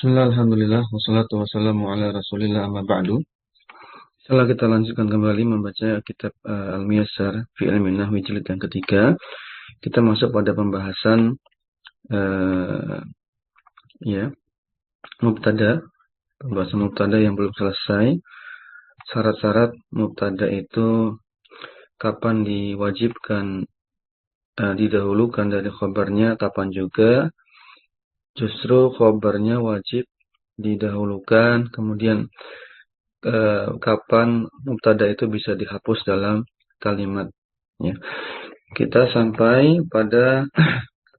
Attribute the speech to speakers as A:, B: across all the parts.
A: Bismillah, alhamdulillah, wassalatu wassalamu ala rasulillah amma ba'du. Setelah kita lanjutkan kembali membaca kitab Al-Muyassar fi Ilmin Nahwi jilid yang ketiga, kita masuk pada pembahasan ya mubtada, pembahasan mubtada yang belum selesai. Syarat-syarat mubtada itu kapan diwajibkan didahulukan dari khabarnya, kapan juga justru khabarnya wajib didahulukan, kemudian kapan mubtada itu bisa dihapus dalam kalimat ya. Kita sampai pada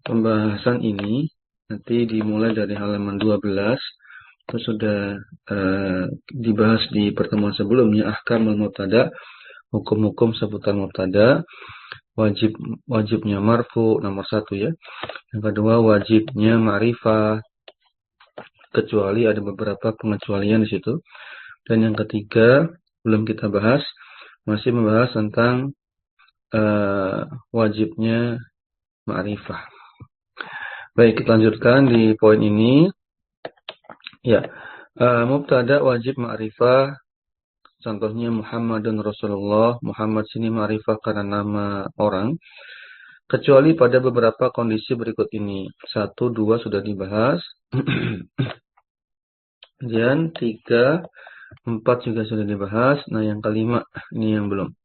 A: pembahasan ini nanti dimulai dari halaman 12. Itu sudah dibahas di pertemuan sebelumnya, ahkamul mubtada, hukum-hukum seputar mubtada. Wajibnya marfu nomor 1 ya. Yang kedua wajibnya ma'rifah, kecuali ada beberapa pengecualian di situ. Dan yang ketiga belum kita bahas, masih membahas tentang wajibnya ma'rifah. Baik, kita lanjutkan di poin ini. Ya, mubtada wajib ma'rifah. Contohnya Muhammadun Rasulullah. Muhammad sini ma'rifah karena nama orang. Kecuali pada beberapa kondisi berikut ini. 1, 2 sudah dibahas. Kemudian 3, 4 juga sudah dibahas. Nah, yang kelima ini yang belum.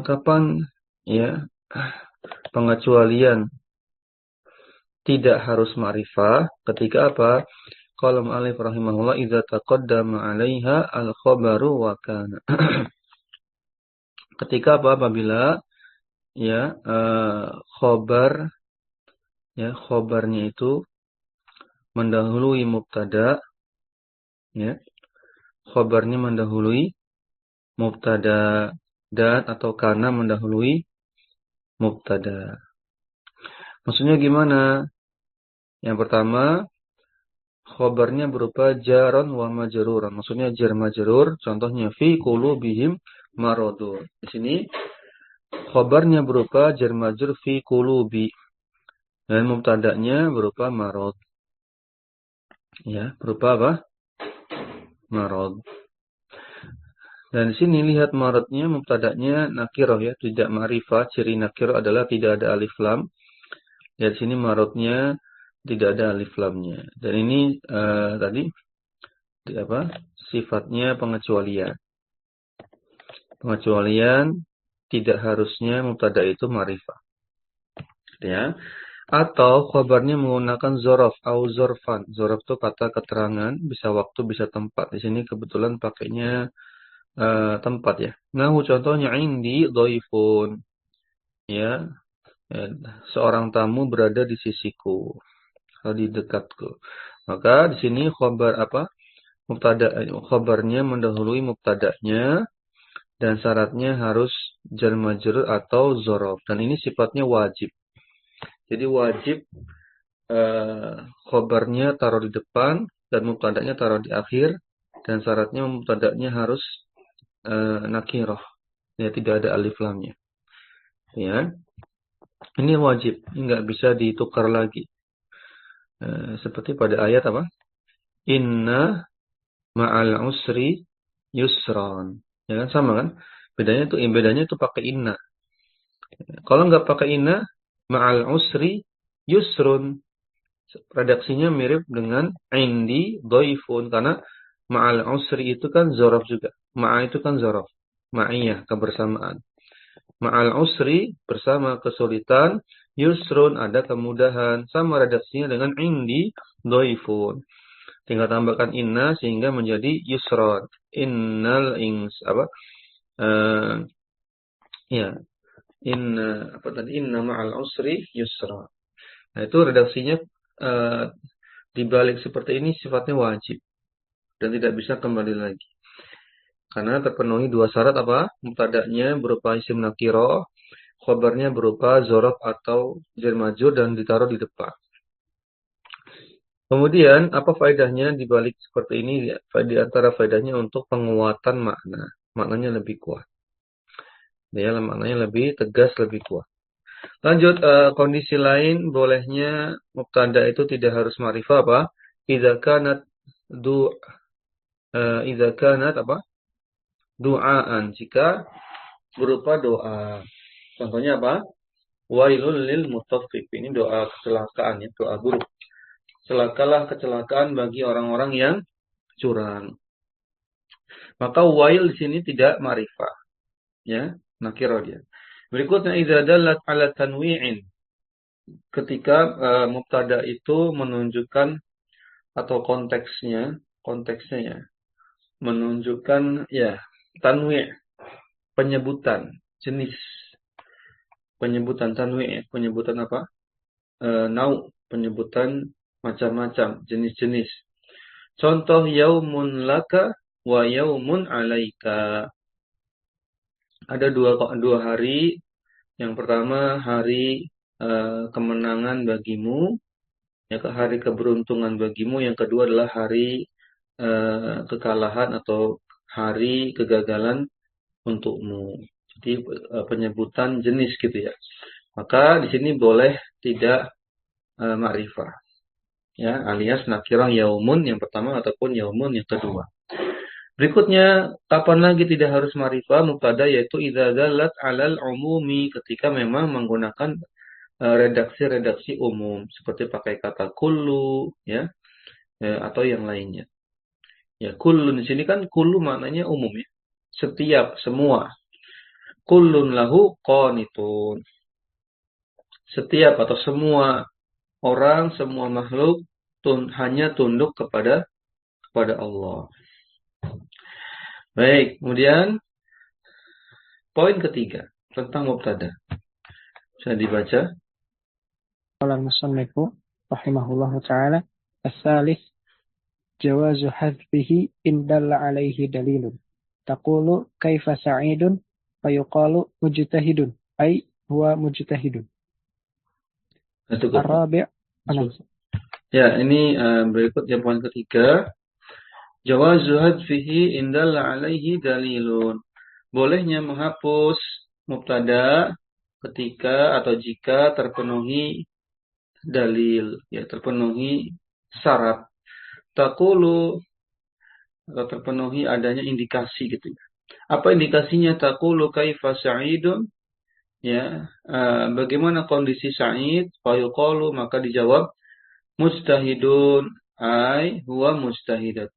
A: Kapan ya pengecualian tidak harus ma'rifah? Ketika apa? Qala mu'allif rahimahullah idza taqaddama 'alaiha al-khabaru wa kana. Ketika apa? Apabila ya khabar ya khabarnya itu mendahului mubtada ya. Khabarnya mendahului mubtada dan atau kana mendahului mubtada. Maksudnya gimana? Yang pertama, khabarnya berupa jaron wa majruran. Maksudnya jar majrur, contohnya fi qulubihim maradun. Di sini khabarnya berupa jar majrur fi qulubi dan mubtada'nya berupa marad. Ya, berupa apa? Marad. Dan di sini lihat maradnya mubtada'nya nakirah ya, tidak ma'rifah. Ciri nakirah adalah tidak ada alif lam. Di sini maradnya tidak ada alif lamnya. Dan ini tadi apa? Sifatnya pengecualian. Pengecualian tidak harusnya mubtada itu ma'rifah. Ya. Atau khabarnya menggunakan zorof atau zorfan. Zorof itu kata keterangan, bisa waktu, bisa tempat. Di sini kebetulan pakainya tempat ya. Nah, contohnya indi dhaifun. Ya. Seorang tamu berada di sisiku. Di dekatku. Maka di sini khabar apa? Mubtada, khabarnya mendahului mubtada'nya dan syaratnya harus jar majrur atau zorof. Dan ini sifatnya wajib. Jadi wajib khabarnya taruh di depan dan mubtada'nya taruh di akhir dan syaratnya mubtada'nya harus nakirah. Ya, tidak ada alif lamnya. Ya. Ini wajib, enggak bisa ditukar lagi. Seperti pada ayat apa? Inna ma'al usri yusran. Ya kan sama kan? Bedanya itu pakai inna. Kalau enggak pakai inna, ma'al usri yusrun. Redaksinya mirip dengan indi dhaifun karena ma'al usri itu kan zorof juga. Ma'a itu kan zorof. Ma'iyah, kebersamaan. Ma'al usri bersama kesulitan, yusrun ada kemudahan. Sama redaksinya dengan indi dhaifun. Tinggal tambahkan inna sehingga menjadi yusron. Innal ings apa? Ya. Inna ma'al usri yusra. Nah, itu redaksinya dibalik seperti ini sifatnya wajib dan tidak bisa kembali lagi. Karena terpenuhi dua syarat apa? Mubtada'nya berupa isim nakirah, khabarnya berupa zorof atau jar majrur dan ditaruh di depan. Kemudian apa faedahnya dibalik seperti ini? Di antara faedahnya untuk penguatan makna. Maknanya lebih kuat. Ya, maknanya lebih tegas, lebih kuat. Lanjut, kondisi lain bolehnya mubtada itu tidak harus ma'rifah apa? idza kanat du idza kanat apa? Du'aan, jika berupa doa. Contohnya apa? Wailul lil mutaffifin. Ini doa kecelakaan ya, doa buruk. Celakalah kecelakaan bagi orang-orang yang curang. Maka wail di sini tidak ma'rifah, ya, nakirah dia. Berikutnya idza dallat ala tanwi'in. Ketika mubtada itu menunjukkan atau konteksnya ya, menunjukkan ya tanwi', penyebutan jenis, penyebutan tanwi', penyebutan apa? Penyebutan macam-macam jenis-jenis. Contoh yaumun laka wa yaumun alaika. Ada dua hari. Yang pertama hari kemenangan bagimu, ya, hari keberuntungan bagimu. Yang kedua adalah hari kekalahan atau hari kegagalan untukmu. Jadi penyebutan jenis gitu ya. Maka di sini boleh tidak ma'rifah, ya, alias nakirah yaumun yang pertama ataupun yaumun yang kedua. Berikutnya, kapan lagi tidak harus ma'rifah mubtada, yaitu idza dallat 'alal umumi, ketika memang menggunakan redaksi-redaksi umum seperti pakai kata kullu ya, atau yang lainnya. Ya, kullu di sini kan kullu maknanya umum ya. Setiap, semua. Kullun lahu qanitun. Setiap atau semua orang, semua makhluk hanya tunduk kepada Allah. Baik, kemudian poin ketiga tentang mubtada. Bisa dibaca.
B: Qala al-musannifu rahimahullahu ta'ala as-salis jawazu hadfihi in dalla alaihi dalilun. Taqulu kaifa sa'idun fayuqalu mujtahidun ay huwa mujtahidun. Ar-rabi'
A: Ya, ini berikut yang poin ketiga. Jawazu hadfihi in dalla alaihi dalilun. Bolehnya menghapus mubtada ketika atau jika terpenuhi dalil, ya, terpenuhi syarat. Taqulu, atau terpenuhi adanya indikasi gitu ya. Apa indikasinya? Taqulu kaifa sa'idun, ya, bagaimana kondisi Sa'id? Fayuqalu, maka dijawab mujtahidun, ai huwa mujtahidun.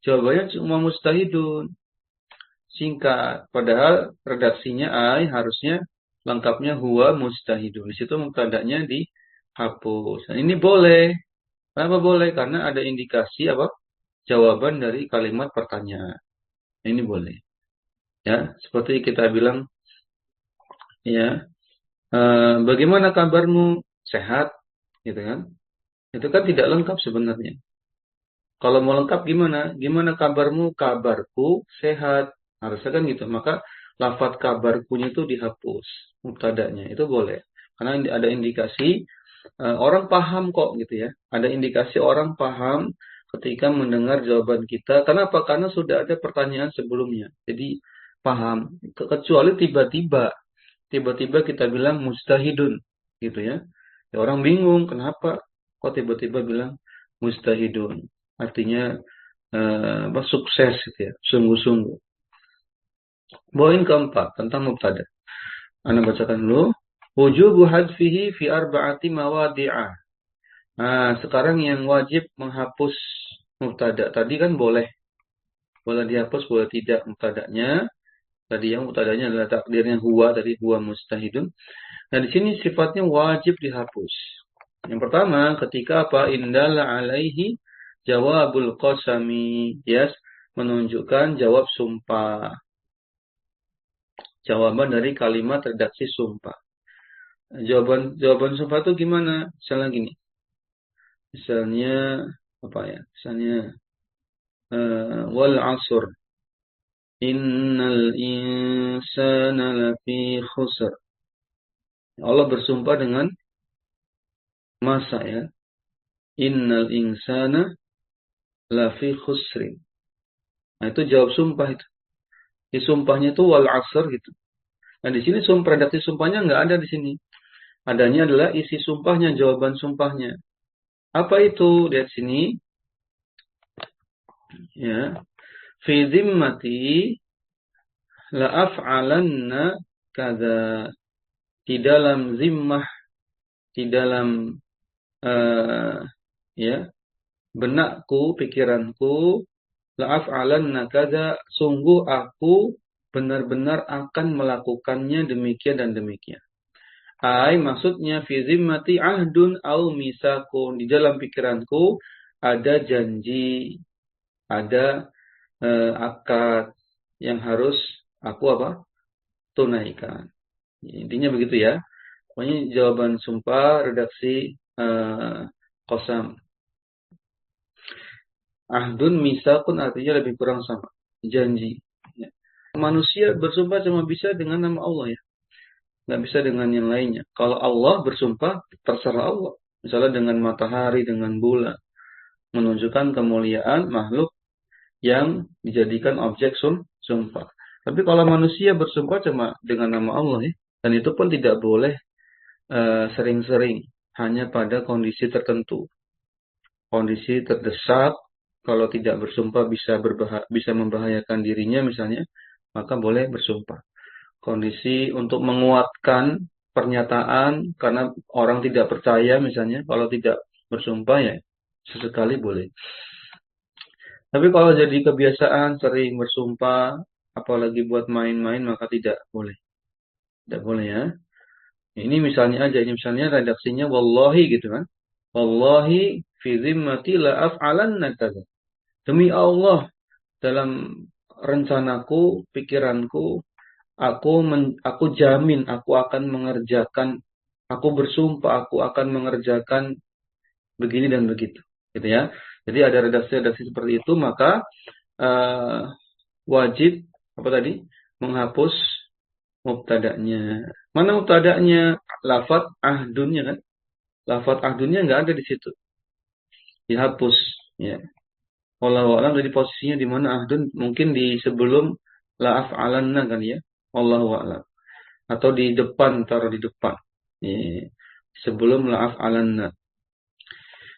A: Jawabannya cuma mujtahidun, singkat, padahal redaksinya ai harusnya lengkapnya huwa mujtahidun. Di situ mubtadanya dihapus. Nah, ini boleh. Kenapa boleh? Karena ada indikasi apa? Jawaban dari kalimat pertanyaan. Ini boleh. Ya, seperti kita bilang, ya, bagaimana kabarmu? Sehat, gitu kan? Itu kan tidak lengkap sebenarnya. Kalau mau lengkap gimana? Gimana kabarmu? Kabarku sehat. Harusnya kan gitu. Maka lafadz kabarkunya itu dihapus mubtadanya. Itu boleh. Karena ada indikasi orang paham kok gitu ya. Ada indikasi orang paham ketika mendengar jawaban kita. Kenapa? Karena sudah ada pertanyaan sebelumnya. Jadi paham. Kecuali tiba-tiba kita bilang mustahidun gitu ya. Ya, orang bingung kenapa kok tiba-tiba bilang mustahidun. Artinya sukses gitu ya, sungguh-sungguh. Poin keempat tentang mubtada. Anda bacakan dulu. Wujubu hadfihi fi arba'ati mawadi'ah. Nah, sekarang yang wajib menghapus mubtada. Tadi kan boleh dihapus, boleh tidak mubtadanya. Tadi yang mubtadanya adalah takdirnya huwa, tadi huwa mustahidun. Nah, di sini sifatnya wajib dihapus. Yang pertama, ketika apa? Indala alaihi jawabul qasami, yes, menunjukkan jawab sumpah. Jawaban dari kalimat redaksi sumpah. Jawaban sumpah itu gimana? Misalnya gini. Misalnya apa ya? Misalnya wal 'asr. Innal insana lafi khusr. Allah bersumpah dengan masa ya. Innal insana lafi khusrin. Nah, itu jawab sumpah itu. Di sumpahnya itu wal 'asr gitu. Nah, di sini redaksi sumpahnya nggak ada di sini. Adanya adalah isi sumpahnya, jawaban sumpahnya. Apa itu? Lihat sini. Ya. Fi zimmati la af'alanna kada. Di dalam zimmah, di dalam uh, ya benakku, pikiranku, la af'alanna kada, sungguh aku benar-benar akan melakukannya demikian dan demikian. Maksudnya fi zimmati ahdun au misakun, di dalam pikiranku ada janji, ada akad yang harus aku tunaikan. Intinya begitu ya. Pokoknya jawaban sumpah redaksi qasam. Ahdun misakun artinya lebih kurang sama. Janji. Ya. Manusia bersumpah cuma bisa dengan nama Allah ya. Nggak bisa dengan yang lainnya. Kalau Allah bersumpah, terserah Allah. Misalnya dengan matahari, dengan bulan. Menunjukkan kemuliaan makhluk yang dijadikan objek sumpah. Tapi kalau manusia bersumpah cuma dengan nama Allah ya. Dan itu pun tidak boleh sering-sering. Hanya pada kondisi tertentu. Kondisi terdesak, kalau tidak bersumpah bisa membahayakan dirinya misalnya, maka boleh bersumpah. Kondisi untuk menguatkan pernyataan karena orang tidak percaya misalnya, kalau tidak bersumpah ya sesekali boleh. Tapi kalau jadi kebiasaan sering bersumpah, apalagi buat main-main, maka tidak boleh. Tidak boleh ya. Ini misalnya aja, ini misalnya redaksinya wallahi gitu kan. Wallahi fi zimmati la af'alanna kadza. Demi Allah, dalam rencanaku, pikiranku, aku jamin aku akan mengerjakan, aku bersumpah aku akan mengerjakan begini dan begitu, gitu ya. Jadi ada redaksi-redaksi seperti itu, maka wajib apa tadi? Menghapus mubtada'nya. Mana mubtada'nya? Lafaz ahdunnya kan? Lafaz ahdunnya nggak ada di situ. Dihapus, ya. Wallahu a'lam, jadi posisinya di mana ahdun? Mungkin di sebelum la af'alanna kan ya. Wallahu a'lam. Atau di depan, taruh di depan. Ya. Sebelum la af'alanna.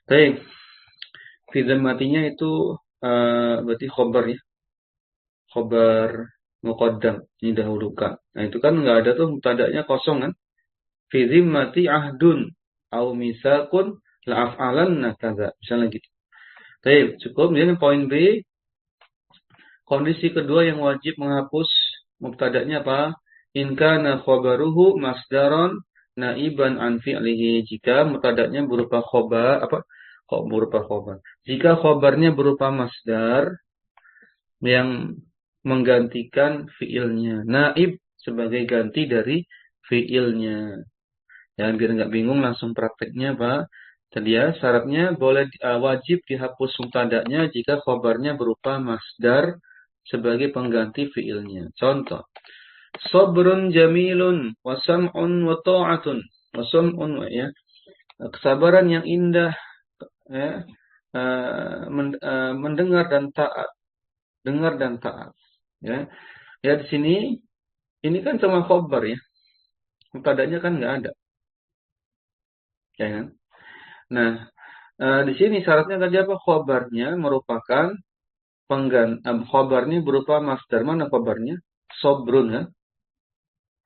A: Baik. Fi dhammatinya itu berarti khobar ya. Khobar muqaddam, ini dahulukan. Nah, itu kan nggak ada tuh mubtada'nya kosong kan? Fi dhimmati ahdun au misakun la af'alanna kadza. Misalnya gitu. Baik, cukup. Kemudian poin B, kondisi kedua yang wajib menghapus mubtada'nya apa? In kana khabaruhu masdaron naiban an fi'lihi. Jika mubtada'nya berupa khobar, kok berupa khobar? Jika khobarnya berupa masdar yang menggantikan fi'ilnya. Naib sebagai ganti dari fi'ilnya. Ya, biar nggak bingung langsung prakteknya Pak. Tadi ya, syaratnya boleh wajib dihapus mubtada'nya jika khobarnya berupa masdar sebagai pengganti fi'ilnya. Contoh, sabrun jamilun wa sam'un wa ta'atun. Wa sam'un ya. Kesabaran yang indah ya, mendengar dan taat. Dengar dan taat. Ya. Ya di sini ini kan cuma khobar ya. Mubtada'nya kan nggak ada. Ya kan? Nah, di sini syaratnya tadi apa? Khobarnya merupakan khobarnya berupa masdar. Mana khobarnya? Sobrun kan?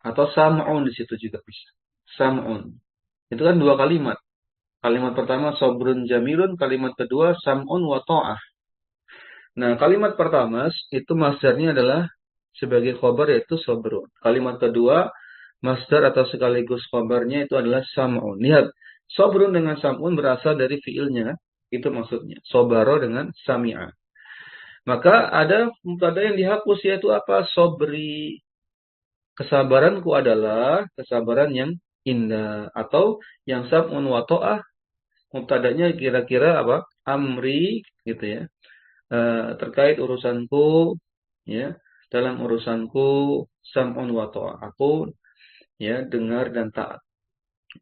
A: Atau sam'un di situ juga bisa. Sam'un. Itu kan dua kalimat. Kalimat pertama sobrun jamilun, kalimat kedua sam'un wa ta'ah. Nah, kalimat pertama itu masdarnya adalah sebagai khobar yaitu sobrun. Kalimat kedua masdar atau sekaligus khobarnya itu adalah sam'un. Lihat, sobrun dengan sam'un berasal dari fiilnya. Itu maksudnya. Sobaro dengan sami'a. Maka ada mubtada yang dihapus yaitu apa? Sobri. Kesabaranku adalah kesabaran yang indah. Atau yang sam'un wa ta'ah. Mubtadanya kira-kira apa? Amri gitu ya. Terkait urusanku ya. Dalam urusanku sam'un wa ta'ah. Aku ya dengar dan taat.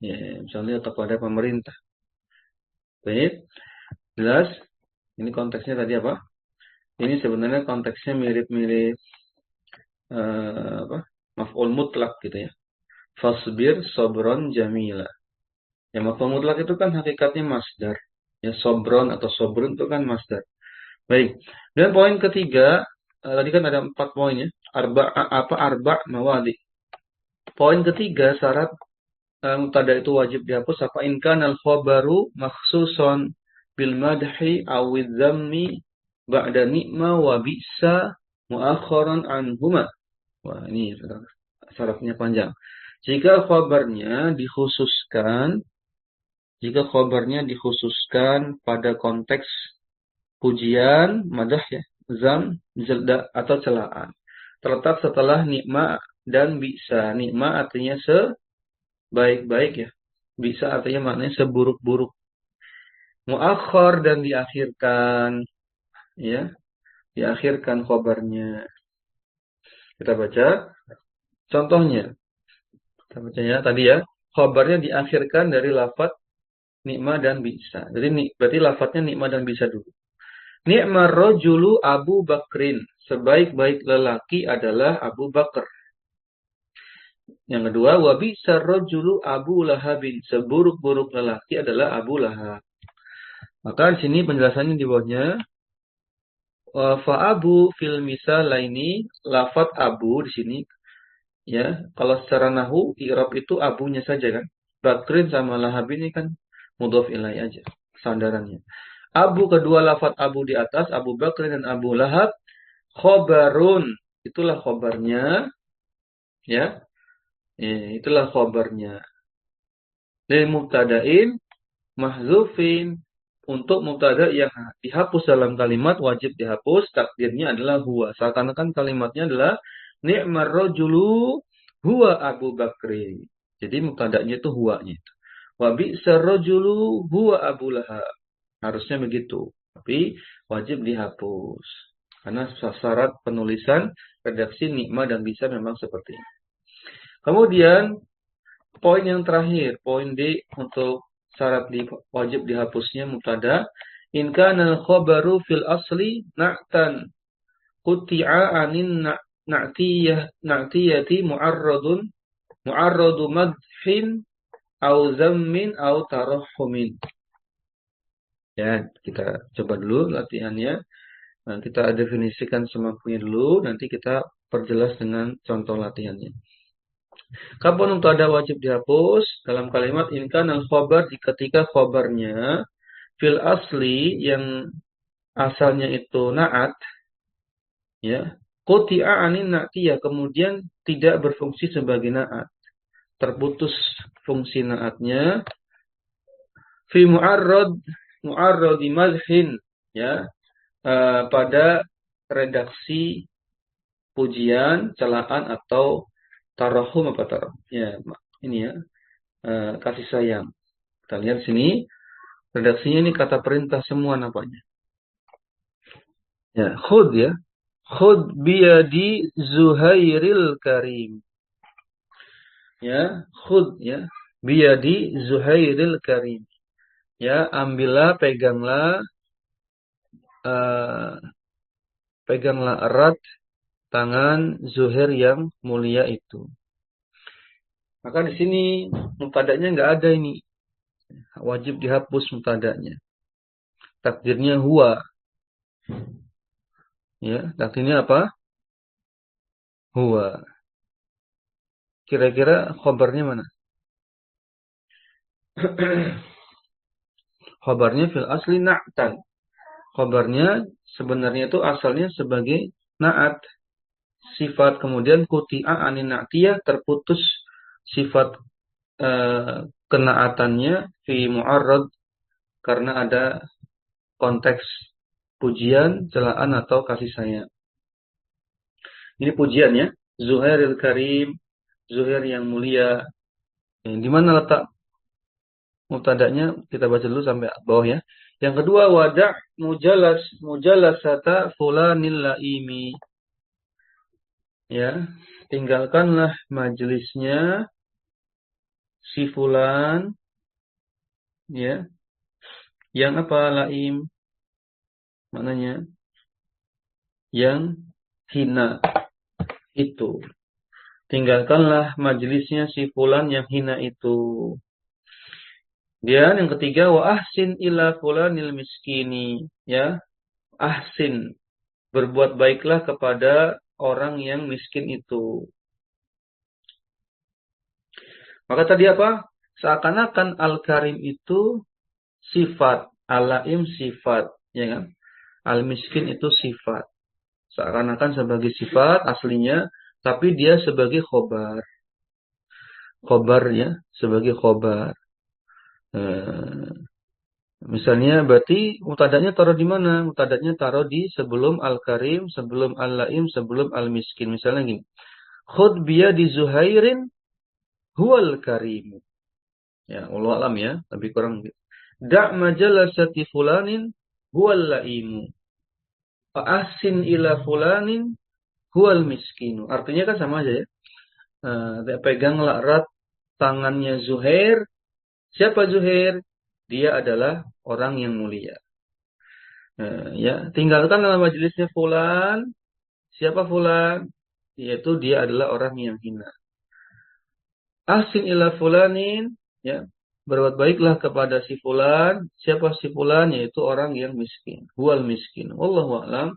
A: Ya, misalnya kepada pemerintah. Baik. Jelas? Ini konteksnya tadi apa? Ini sebenarnya konteksnya mirip-mirip maf'ul mutlak gitu ya. Fasbir sabron jamila. Ya, maf'ul mutlak itu kan hakikatnya masdar Ya, sobron atau sobrun itu kan masdar. Baik. Dan poin ketiga, tadi kan ada 4 poin ya. Arba mawadi. Poin ketiga, syarat mubtada itu wajib dihapus apa? In kanal khabaru makhsuson bil madhi awid zammi ba'da ni'ma wa bi'sa mu'akharan anhuma. Wah, ini syaratnya panjang. Jika khabarnya dikhususkan pada konteks pujian, madah ya, zam, zelda atau celaan. Terletak setelah nikma dan bisa. Nikma artinya sebaik-baik ya. Bisa artinya maknanya seburuk-buruk. Muakhir dan diakhirkan ya. Diakhirkan khabarnya. Kita baca contohnya. Kita baca ya tadi ya. Khabarnya diakhirkan dari lafaz nikma dan bisa. Jadi berarti lafaznya nikma dan bisa dulu. Ni'mar rajulu Abu Bakrin. Sebaik-baik lelaki adalah Abu Bakar. Yang kedua, wa bi'sar rajulu Abu Lahabin. Seburuk-buruk lelaki adalah Abu Lahab. Maka di sini penjelasannya di bawahnya. Fa Abu fil misal laini, lafaz Abu di sini ya. Kalau secara nahwu i'rab itu abunya saja kan. Bakrin sama Lahab ini kan mudhof ilai aja sandarannya. Abu kedua lafaz Abu di atas, Abu Bakr dan Abu Lahab, khobarun, itulah khobarnya, ya, itulah khobarnya. Lil mubtadain mahzufin, untuk mubtada yang dihapus dalam kalimat wajib dihapus, takdirnya adalah huwa. Seakan-akan kalimatnya adalah ni'mar rajulu huwa Abu Bakri. Jadi mubtadanya itu huwanya. Wa bi'sar rajulu huwa Abu Lahab. Harusnya begitu. Tapi wajib dihapus. Karena syarat penulisan redaksi nikma dan bisa memang seperti ini. Kemudian poin yang terakhir, poin D untuk syarat wajib dihapusnya mubtada. In kana al-khabaru fil asli na'tan quti'a anin na'tiyati mu'arradu madhin au zammin au tarahhumin. Ya, kita coba dulu latihannya. Nah, kita definisikan semampunya dulu, nanti kita perjelas dengan contoh latihannya. Kapan mubtada wajib dihapus? Dalam kalimat in kana al-khabar, ketika khabarnya fil asli yang asalnya itu na'at ya, quti'a anin na'tiyah, kemudian tidak berfungsi sebagai na'at. Terputus fungsi na'atnya fi mu'arradi madhin ya, pada redaksi pujian, celaan atau tarahum apa tarahum ya, ini ya, kasih sayang. Kita lihat sini redaksinya, ini kata perintah semua nampaknya ya. Khud ya, khud biyadi Zuhairil Karim ya, khud ya biyadi Zuhairil Karim ya, ambillah, peganglah erat tangan Zuhair yang mulia itu. Maka di sini mubtada'nya nggak ada ini. Wajib dihapus mubtada'nya. Takdirnya huwa. Ya, takdirnya apa? Huwa. Kira-kira khabarnya mana? Khabarnya fil asli na'tan. Khabarnya sebenarnya itu asalnya sebagai na'at. Sifat kemudian kuti'a anin na'tiyah, terputus sifat kenaatannya fi mu'arrad karena ada konteks pujian, celaan atau kasih sayang. Ini pujian ya. Zuhairil Karim, Zuhair yang mulia. Di mana letak mubtada'nya? Kita baca dulu sampai bawah ya. Yang kedua, wada' mujalasata fulanil laimi. Ya, tinggalkanlah majelisnya si fulan ya. Yang apa laim? Maknanya yang hina itu. Tinggalkanlah majelisnya si fulan yang hina itu. Kemudian yang ketiga, wa ahsin ila fulanil miskini. Ya, ahsin. Berbuat baiklah kepada orang yang miskin itu. Maka tadi apa? Seakan-akan al-karim itu sifat, al-laim sifat, ya kan? Al-miskin itu sifat. Seakan-akan sebagai sifat aslinya, tapi dia sebagai khobar. Khobar ya, sebagai khobar. Eh, Misalnya berarti mutadaknya taruh di mana? Mutadaknya taruh di sebelum al-karim, sebelum al-laim, sebelum al-miskin. Misalnya gini. Khud biyadi Zuhairin huwal karim. Ya, Allah alam ya, lebih kurang gitu. Da' majalasati fulanin huwal laimu. Ahsin ila fulanin huwal miskinu. Artinya kan sama aja ya. Peganglah erat tangannya Zuhair. Siapa Zuhair? Dia adalah orang yang mulia. Ya, tinggalkan dalam majelisnya fulan. Siapa fulan? Yaitu dia adalah orang yang hina. Ahsin ila fulanin, ya. Berbuat baiklah kepada si fulan. Siapa si fulan? Yaitu orang yang miskin. Huwal miskin. Wallahu a'lam.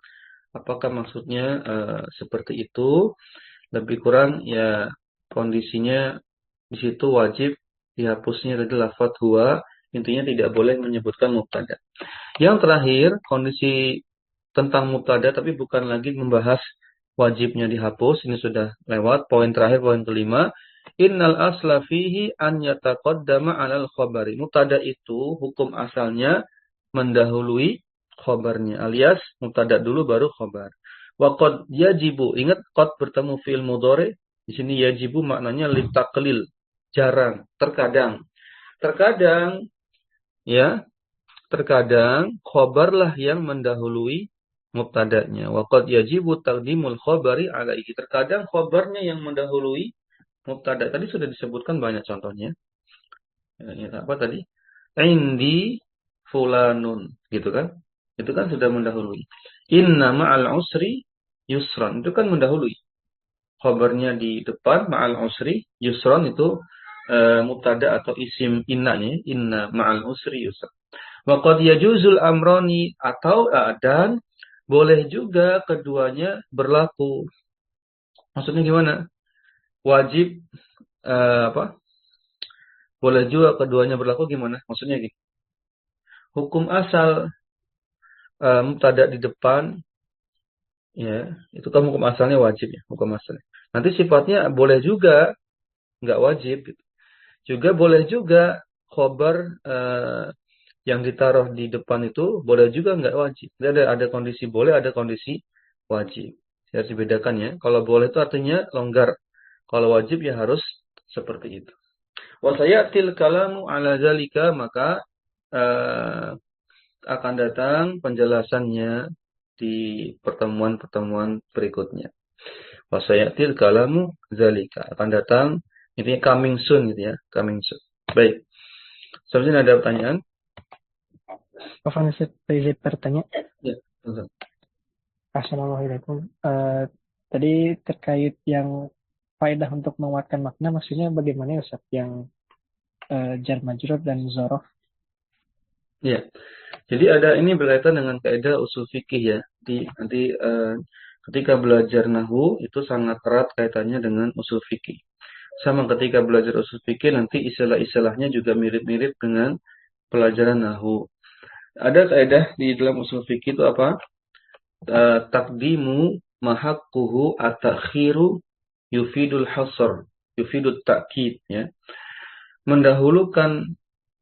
A: Apakah maksudnya seperti itu? Lebih kurang ya kondisinya di situ wajib dihapusnya tadi lafadz huwa. Intinya tidak boleh menyebutkan mubtada. Yang terakhir, kondisi tentang mubtada tapi bukan lagi membahas wajibnya dihapus. Ini sudah lewat. Poin terakhir, poin kelima. Innal asla fihi an yataqaddama 'alal khabari. Mubtada itu hukum asalnya mendahului khabarnya, alias mubtada dulu baru khabar. Wa qad yajibu, ingat qad bertemu fi'il mudhari, di sini yajibu maknanya litaqlil, jarang, terkadang. Terkadang ya, terkadang khabarlah yang mendahului mubtada'nya. Wa qad yajibu taqdimul khabari 'alaihi. Terkadang khabarnya yang mendahului mubtada. Tadi sudah disebutkan banyak contohnya. Ya, apa tadi? Indi fulanun, gitu kan? Itu kan sudah mendahului. Inna ma'al usri yusran. Itu kan mendahului. Khabarnya di depan, ma'al usri yusran itu mubtada atau isim innanya. Inna ma'al usri yusran. Wa qad yajuzul amrani, atau dan boleh juga keduanya berlaku. Maksudnya gimana? Wajib apa? Boleh juga keduanya berlaku gimana? Maksudnya gini. Hukum asal mubtada di depan, ya, itu kan hukum asalnya wajib ya, hukum asalnya. Nanti sifatnya boleh juga nggak wajib gitu. Juga boleh juga khobar yang ditaruh di depan itu boleh juga nggak wajib. Jadi ada kondisi boleh, ada kondisi wajib. Harus dibedakan ya. Kalau boleh itu artinya longgar. Kalau wajib ya harus seperti itu. Wa sayatil kalamu ala zalika, maka akan datang penjelasannya di pertemuan-pertemuan berikutnya. Wa sayatil kalamu zalika, akan datang, intinya coming soon gitu ya, coming soon. Baik. Selanjutnya ada pertanyaan?
B: Afwan Ustaz, izin bertanya.
A: Ya, betul.
B: Assalamualaikum. Tadi terkait yang faedah untuk menguatkan makna, maksudnya bagaimana ya Ustaz? Yang jar majrur dan zorof.
A: Ya. Jadi ada ini berkaitan dengan kaidah usul fikih ya. Nanti ketika belajar nahwu itu sangat erat kaitannya dengan usul fikih. Sama ketika belajar usul fikih nanti istilah-istilahnya juga mirip-mirip dengan pelajaran nahwu. Ada kaidah di dalam usul fikih itu apa? Taqdimu mahaqquhu at-ta'khiru yufidul hasr, yufidut ta'kid ya. Mendahulukan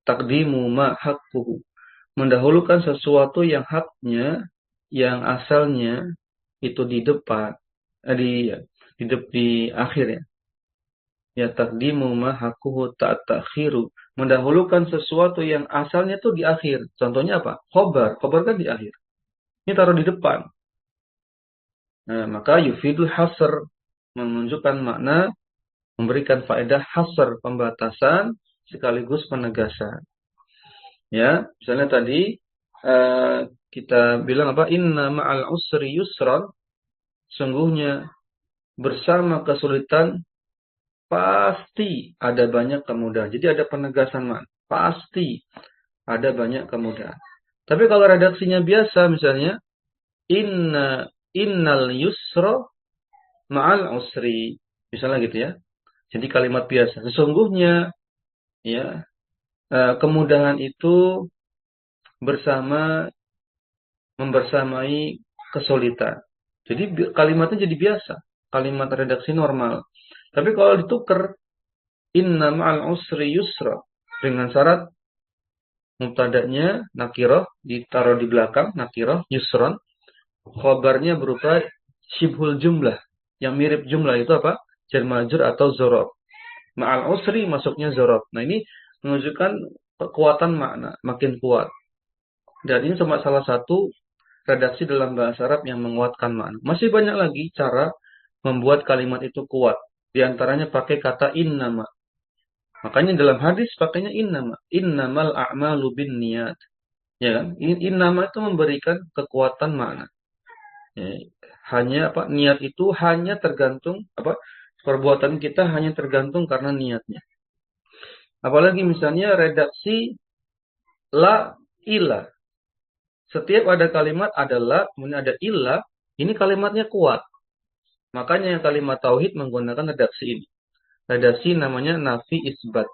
A: takdimu mahaqquhu, mendahulukan sesuatu yang haknya, yang asalnya itu di depan, di akhir ya. Ya, takdimu ma hakuhu ta'takhiru, mendahulukan sesuatu yang asalnya itu di akhir. Contohnya apa? Khobar kan di akhir. Ini taruh di depan. Nah, maka yufidul hasr, menunjukkan makna, memberikan faedah hasr, pembatasan sekaligus penegasan. Ya, misalnya tadi kita bilang apa? Inna ma'al usri yusran. Sungguhnya bersama kesulitan pasti ada banyak kemudahan. Jadi ada penegasan makna. pasti ada banyak kemudahan. Tapi kalau redaksinya biasa, misalnya innal yusra ma'al usri, misalnya gitu ya. Jadi kalimat biasa. Sesungguhnya ya kemudahan itu bersama membersamai kesulitan. Jadi kalimatnya jadi biasa, kalimat redaksi normal. Tapi kalau ditukar inna ma'al usri yusra dengan syarat mubtada'nya nakirah ditaruh di belakang nakirah yusron, khabarnya berupa syibhul jumlah yang mirip jumlah itu apa? Jar majrur atau dzaraf. Ma'al usri masuknya dzaraf. Nah, ini menunjukkan kekuatan makna, makin kuat. Dan ini cuma salah satu redaksi dalam bahasa Arab yang menguatkan makna. Masih banyak lagi cara membuat kalimat itu kuat. Di antaranya pakai kata innama. Makanya dalam hadis pakainya innama. Innamal a'malu binniyat. Ya kan? Innama itu memberikan kekuatan makna. Ya, hanya apa? Niat itu hanya tergantung apa? Perbuatan kita hanya tergantung karena niatnya. Apalagi misalnya redaksi la ila. Setiap ada kalimat adalah, kemudian ada illa, ini kalimatnya kuat. Makanya kalimat tauhid menggunakan redaksi ini. Redaksi namanya nafi isbat.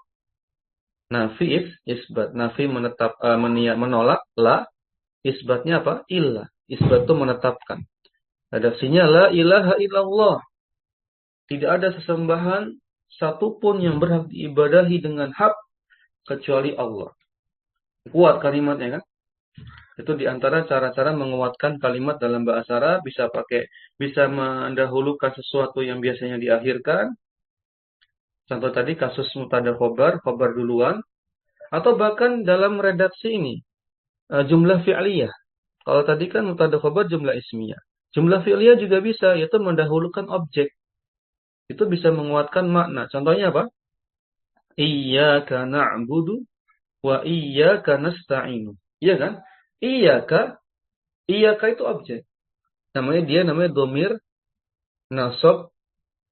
A: Nafi isbat. Nafi menolak, la, isbatnya apa? Illa. Isbat itu menetapkan. Redaksinya la ilaha illallah. Tidak ada sesembahan satupun yang berhak diibadahi dengan hak kecuali Allah. Kuat kalimatnya kan? Itu diantara cara-cara menguatkan kalimat dalam bahasa Arab, bisa mendahulukan sesuatu yang biasanya diakhirkan. Contoh tadi kasus mubtada khobar duluan, atau bahkan dalam redaksi ini jumlah fi'liyah. Kalau tadi kan mubtada khobar jumlah ismiyah. Jumlah fi'liyah juga bisa, yaitu mendahulukan objek. Itu bisa menguatkan makna. Contohnya apa? Iyyaka na'budu wa iyyaka nasta'inu. Iya kan? Iyyaka itu objek. Namanya domir nasab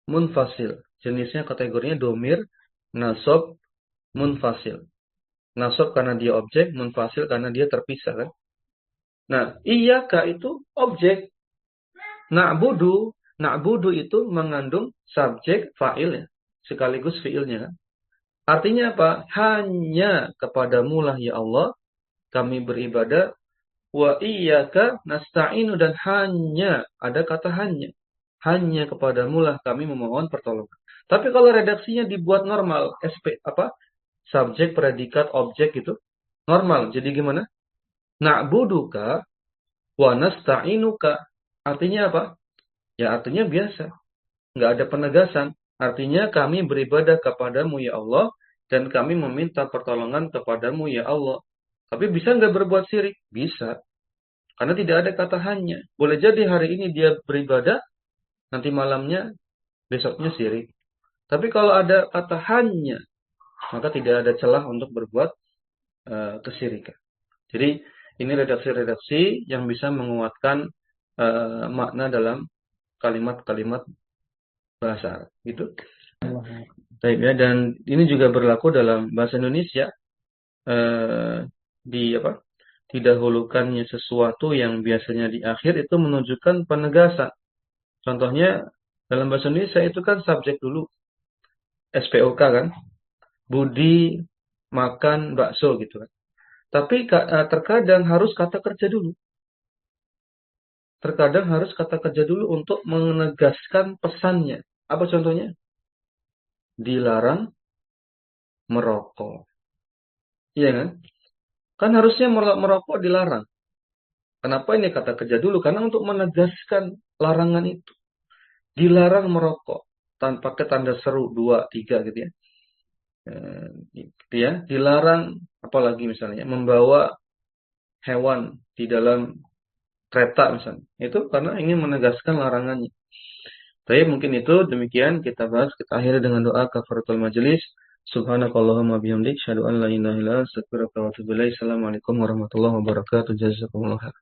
A: munfasil. Jenisnya kategorinya domir nasab munfasil. Nasab karena dia objek, munfasil karena dia terpisah kan. Nah, iyyaka itu objek. Na'budu itu mengandung subjek fa'il ya, sekaligus fi'ilnya kan. Artinya apa? Hanya kepadamu lah ya Allah kami beribadah. Wa iyyaka nasta'inu, dan hanya, ada kata hanya. Hanya kepadamu lah kami memohon pertolongan. Tapi kalau redaksinya dibuat normal, subjek, predikat, objek gitu, normal. Jadi gimana? Na'buduka wa nasta'inuka. Artinya apa? Ya artinya biasa. Nggak ada penegasan. Artinya kami beribadah kepadamu ya Allah, dan kami meminta pertolongan kepadamu ya Allah. Tapi bisa nggak berbuat syirik? Bisa. Karena tidak ada kata hanya. Boleh jadi hari ini dia beribadah, nanti malamnya, besoknya syirik. Tapi kalau ada kata hanya, maka tidak ada celah untuk berbuat kesyirikan. Jadi ini redaksi-redaksi yang bisa menguatkan makna dalam kalimat-kalimat bahasa Arab. Gitu. Baik ya, dan ini juga berlaku dalam bahasa Indonesia. Didahulukannya sesuatu yang biasanya di akhir itu menunjukkan penegasan. Contohnya dalam bahasa Indonesia itu kan subjek dulu, SPOK kan, Budi makan bakso gitu kan. Tapi terkadang harus kata kerja dulu. Terkadang harus kata kerja dulu untuk menegaskan pesannya. Apa contohnya? Dilarang merokok. Iya kan? Kan harusnya merokok dilarang. Kenapa ini kata kerja dulu? Karena untuk menegaskan larangan itu. Dilarang merokok. Tanpa tanda seru 2, 3 gitu ya. Gitu ya. Dilarang, apalagi misalnya, membawa hewan di dalam kereta misalnya. Itu karena ingin menegaskan larangannya. Tapi mungkin itu demikian kita bahas. Kita akhiri dengan doa kafaratul majelis. Subhanakallahumma bihamdik, syahadu an la ilaha illa anta, astaghfiruka wa atubu ilaik. Assalamualaikum warahmatullahi wabarakatuh. Jazakumullah khair.